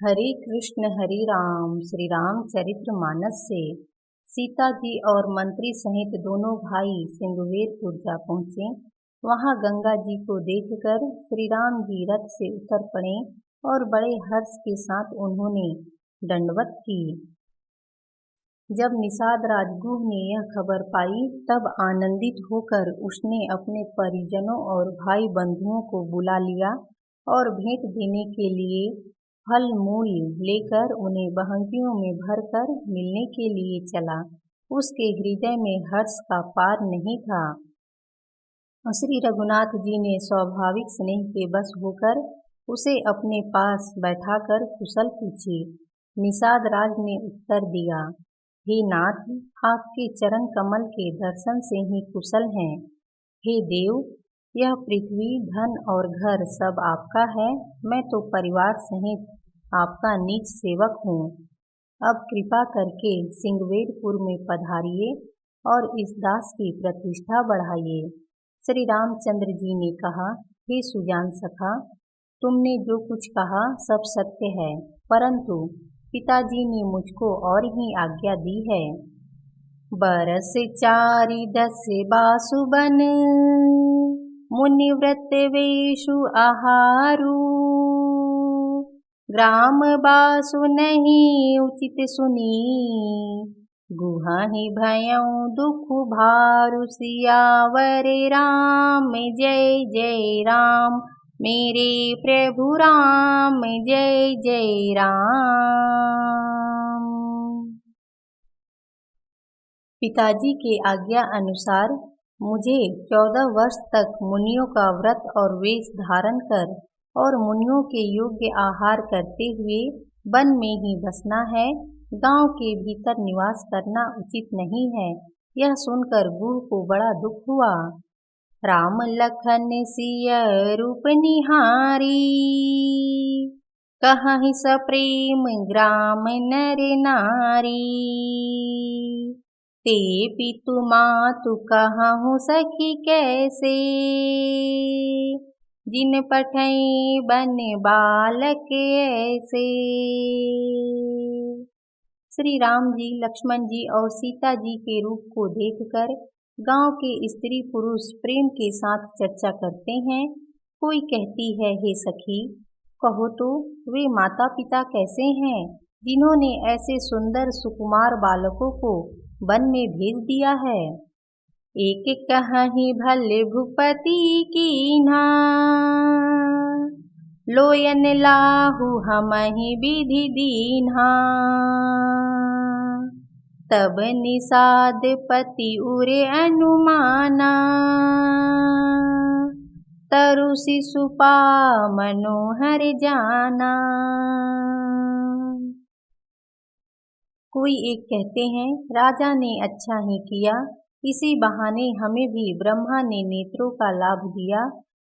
हरे कृष्ण हरे राम। श्री रामचरित्र मानस से सीता जी और मंत्री सहित दोनों भाई सिंगवेरपुर जा पहुँचे। वहाँ गंगा जी को देखकर श्री राम जी रथ से उतर पड़े और बड़े हर्ष के साथ उन्होंने दंडवत की। जब निषाद राजगुह ने यह खबर पाई तब आनंदित होकर उसने अपने परिजनों और भाई बंधुओं को बुला लिया और भेंट देने के लिए फल मूल लेकर उन्हें बहंगियों में भरकर मिलने के लिए चला। उसके हृदय में हर्ष का पार नहीं था। श्री रघुनाथ जी ने स्वाभाविक स्नेह के बस होकर उसे अपने पास बैठाकर कुशल पूछी। निषाद राज ने उत्तर दिया, हे नाथ, आपके चरण कमल के दर्शन से ही कुशल हैं। हे देव, यह पृथ्वी, धन और घर सब आपका है। मैं तो परिवार सहित आपका नीच सेवक हूँ। अब कृपा करके सिंगवेरपुर में पधारिए और इस दास की प्रतिष्ठा बढ़ाइए। श्री रामचंद्र जी ने कहा, हे सुजान सखा, तुमने जो कुछ कहा सब सत्य है, परंतु पिताजी ने मुझको और ही आज्ञा दी है। बरस 4-10 बासुबन मुनिव्रत वेशु आहारू। ग्राम बासु नहीं उचित सुनी, गुहाहि भयउ दुख भारु। सियावर राम जय जय राम, मेरे प्रभु राम जय जय राम। पिताजी के आज्ञा अनुसार मुझे 14 वर्ष तक मुनियों का व्रत और वेश धारण कर और मुनियों के योग्य आहार करते हुए वन में ही बसना है। गांव के भीतर निवास करना उचित नहीं है। यह सुनकर गुह को बड़ा दुख हुआ। राम लखन सिय रूप निहारी, कहाहि सप्रेम ग्राम नर नारी। ते पितु मातु कहूँ सखी कैसे, जिन पठई बन बालक ऐसे। श्री राम जी, लक्ष्मण जी और सीता जी के रूप को देखकर गांव के स्त्री पुरुष प्रेम के साथ चर्चा करते हैं। कोई कहती है, हे सखी, कहो तो वे माता पिता कैसे हैं जिन्होंने ऐसे सुंदर सुकुमार बालकों को वन में भेज दिया है। एक कहाहि भले भूपति कीन्हा, लोयन लाहु हमहि विधि दीन्हा। तब निषाद पति उरे अनुमाना, तरु शिशुपा मनोहर जाना। कोई एक कहते हैं, राजा ने अच्छा ही किया, इसी बहाने हमें भी ब्रह्मा ने नेत्रों का लाभ दिया।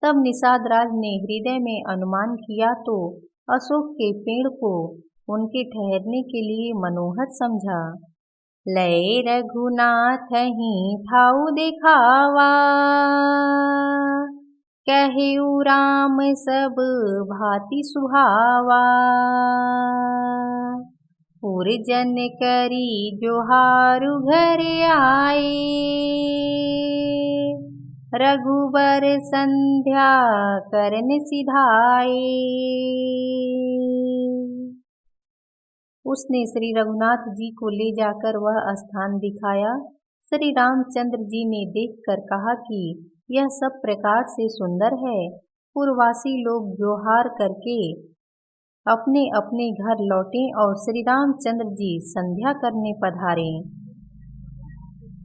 तब निषाद राज ने हृदय में अनुमान किया तो अशोक के पेड़ को उनके ठहरने के लिए मनोहर समझा। लय रघुनाथ ही ठाऊ देखावा, कहु राम सब भांति सुहावा। पुरजन करी जोहारु घर आए, रघुबर संध्या करन सिधाए। उसने श्री रघुनाथ जी को ले जाकर वह स्थान दिखाया। श्री रामचंद्र जी ने देखकर कहा कि यह सब प्रकार से सुंदर है। पूर्ववासी लोग जोहार करके अपने अपने घर लौटे और श्री रामचंद्र जी संध्या करने पधारे।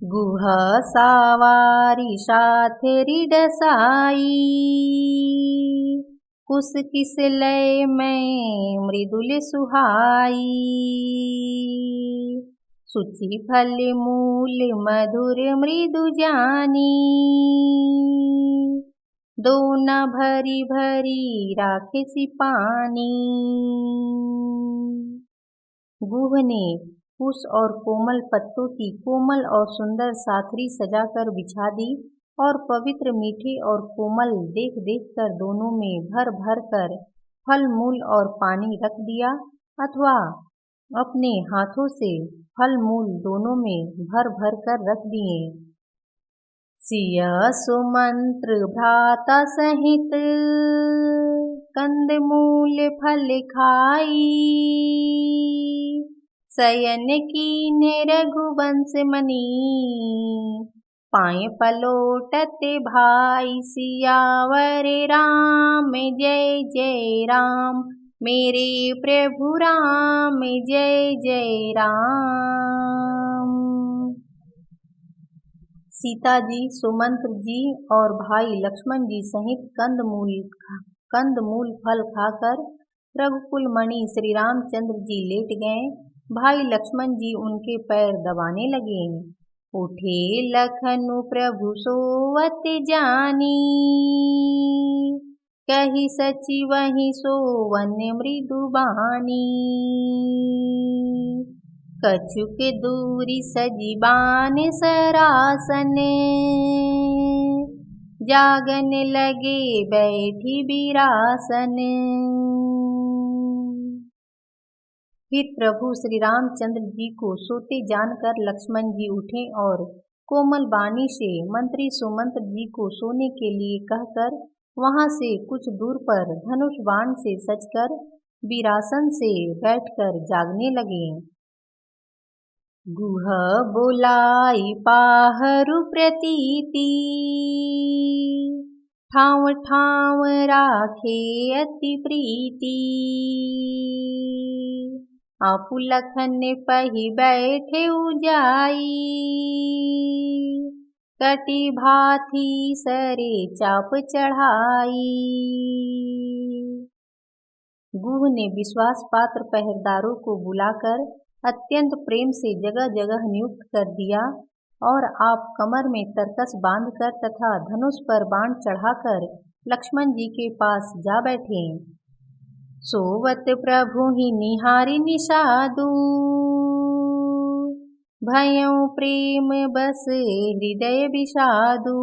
गुह सावारी साथ रिडसाई, कुस किस लय में मृदुल सुहाई। सुचि फल मूल मधुर मृदु जानी, दोना भरी भरी राखे सी पानी। गुह ने कुश और कोमल पत्तों की कोमल और सुंदर साथरी सजाकर बिछा दी और पवित्र मीठे और कोमल देख देख कर दोनों में भर भर कर फल मूल और पानी रख दिया अथवा अपने हाथों से फल मूल दोनों में भर भर कर रख दिए। सिय सुमंत्र भ्राता सहित कंद मूल फल खाई, शयन कीन्हे रघुवंश मणि, पाए पलोटत भाई। सियावर राम जय जय राम, मेरे प्रभु राम जय जय राम। सीता जी, सुमंत्र जी और भाई लक्ष्मण जी सहित कंदमूल फल खाकर रघुकुल मणि श्री रामचंद्र जी लेट गए। भाई लक्ष्मण जी उनके पैर दबाने लगे। उठे लखनु प्रभु सोवत जानी, कही सची वही सोवन मृदुबानी। कछुक दूरी सजीबान सरासन, जागन लगे बैठी बिरासन। फिर प्रभु श्री रामचंद्र जी को सोते जानकर लक्ष्मण जी उठे और कोमल बानी से मंत्री सुमंत्र जी को सोने के लिए कहकर वहां से कुछ दूर पर धनुष बाण से सजकर बिरासन से बैठकर जागने लगे। गुह बुलाई पाहरु प्रतीति, ठाव ठाव राखे अति प्रीति। आपु लखन पही बैठे उजाई, कटी भाथी सरे चाप चढ़ाई। गुह ने विश्वास पात्र पहरेदारों को बुलाकर अत्यंत प्रेम से जगह जगह नियुक्त कर दिया और आप कमर में तरकस बांधकर तथा धनुष पर बाण चढ़ाकर लक्ष्मण जी के पास जा बैठे। सोवत प्रभु ही निहारी निषादु, भयउ प्रेम बस हृदय विषादु।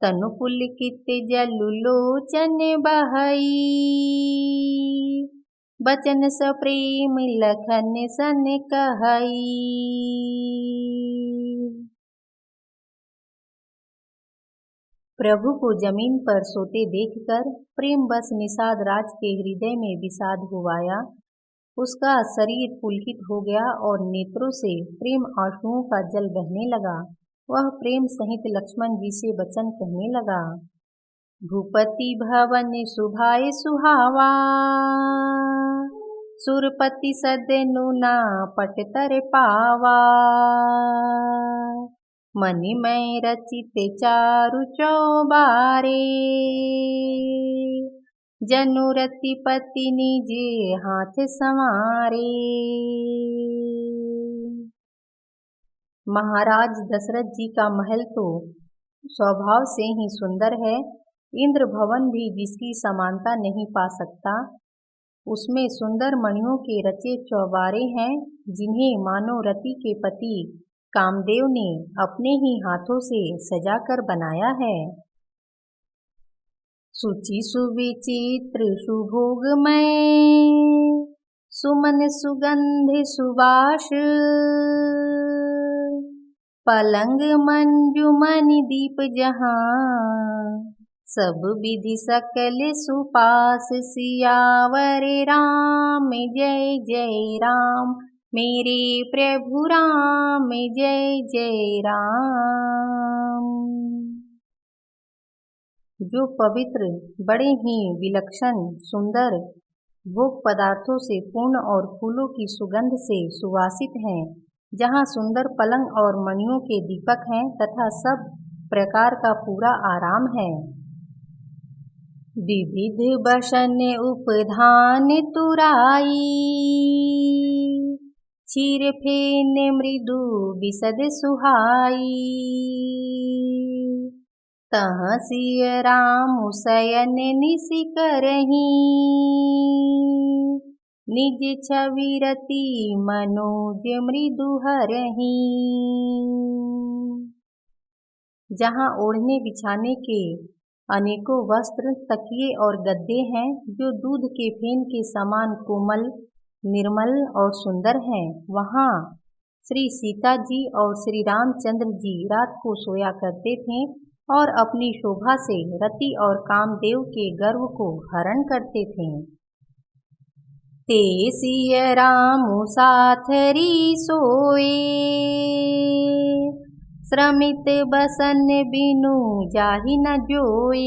तनु पुलकित जलु लोचन बहई, बचन सप्रेम लखन सन कहई। प्रभु को जमीन पर सोते देखकर प्रेम बस निषाद राज के हृदय में विषाद हुआया। उसका शरीर पुलकित हो गया और नेत्रों से प्रेम आंसुओं का जल बहने लगा। वह प्रेम सहित लक्ष्मण जी से वचन कहने लगा। भूपति भवन सुभाए सुहावा, सुरपति सदनु ना पट तर पावा। मनि मैं रचित चारु चौबारे, जनु रतिपति निज हाथ संवारे। महाराज दशरथ जी का महल तो स्वभाव से ही सुंदर है। इंद्र भवन भी जिसकी समानता नहीं पा सकता। उसमें सुंदर मणियों के रचे चौबारे हैं, जिन्हें मानो रति के पति कामदेव ने अपने ही हाथों से सजाकर बनाया है। सुचि सुविचित्र सुभोगमय, सुमन सुगंध सुवास। पलंग मंजुमनि दीप जहाँ, सब विधि सकल सुपास। सियावर राम जय जय राम, मेरे प्रभु राम जय जय राम। जो पवित्र, बड़े ही विलक्षण, सुंदर भोग पदार्थों से पूर्ण और फूलों की सुगंध से सुवासित हैं, जहाँ सुंदर पलंग और मणियों के दीपक हैं तथा सब प्रकार का पूरा आराम है। विविध बसन उपधान तुराई, क्षीर फेन मृदु विशद सुहाई। तह सिय राम शयन निसि करहीं, निज छवि रति मनोज मृदु हरहीं। जहाँ ओढ़ने बिछाने के अनेकों वस्त्र, तकिए और गद्दे हैं जो दूध के फेन के समान कोमल, निर्मल और सुंदर हैं। वहाँ श्री सीता जी और श्री रामचंद्र जी रात को सोया करते थे और अपनी शोभा से रति और कामदेव के गर्व को हरण करते थे। ते सिय रामु साथरी सोए, श्रमित बसन बिनु जाहि न जोए।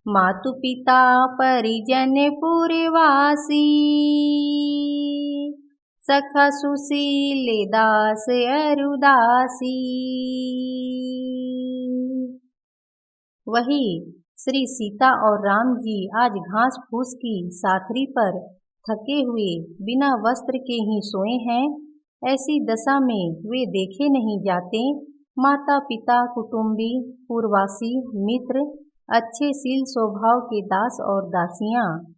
मातु पिता परिजन पुरवासी, सखा सुशील दास अरुदासी। वही श्री सीता और राम जी आज घास फूस की साथरी पर थके हुए बिना वस्त्र के ही सोए हैं। ऐसी दशा में वे देखे नहीं जाते। माता पिता, कुटुंबी, पूर्ववासी, मित्र, अच्छे शील स्वभाव के दास और दासियां,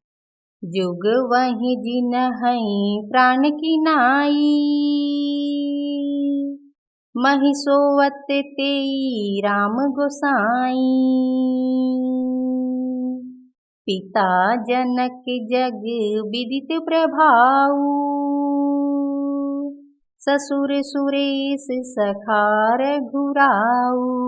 जुग वही जिन हई प्राण की नाई। महि सोवत तेई राम गोसाई, पिता जनक जग विदित प्रभाऊ। ससुर सुरेश सखा रघुराऊ।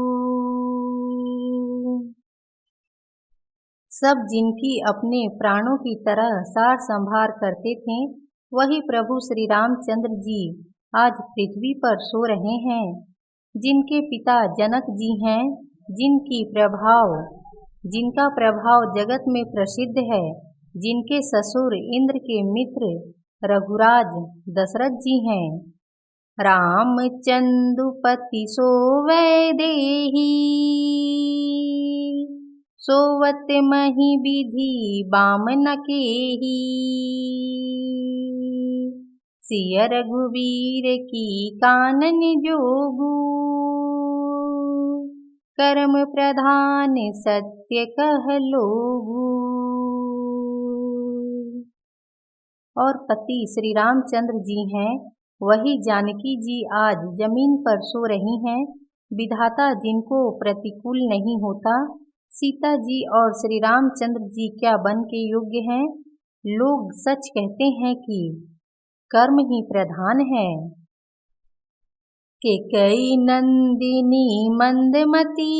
सब जिनकी अपने प्राणों की तरह सार संभार करते थे, वही प्रभु श्री रामचंद्र जी आज पृथ्वी पर सो रहे हैं। जिनके पिता जनक जी हैं, जिनका प्रभाव जगत में प्रसिद्ध है, जिनके ससुर इंद्र के मित्र रघुराज दशरथ जी हैं। रामचंदुपति सोवै देहि, सोवत मही विधि बामन केहि। सिय रघुवीर की कानन जोगु, कर्म प्रधान सत्य कह लोगु। और पति श्री रामचंद्र जी हैं, वही जानकी जी आज जमीन पर सो रही हैं। विधाता जिनको प्रतिकूल नहीं होता, सीता जी और श्री रामचंद्र जी क्या बन के योग्य हैं। लोग सच कहते हैं कि कर्म ही प्रधान है। केकई नंदिनी मंदमती,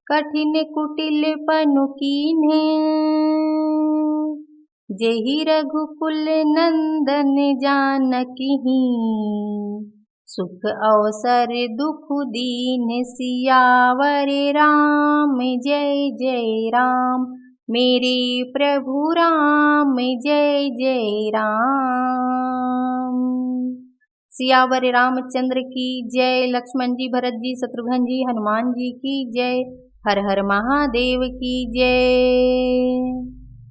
कठिन कुटिल पनु कीन्हे। जेहि रघुकुल नंदन जानकी, सुख अवसर दुख दीन। सियावर राम जय जय राम, मेरे प्रभु राम जय जय राम। सियावर रामचंद्र की जय। लक्ष्मण जी, भरत जी, शत्रुघ्न जी, हनुमान जी की जय। हर हर महादेव की जय।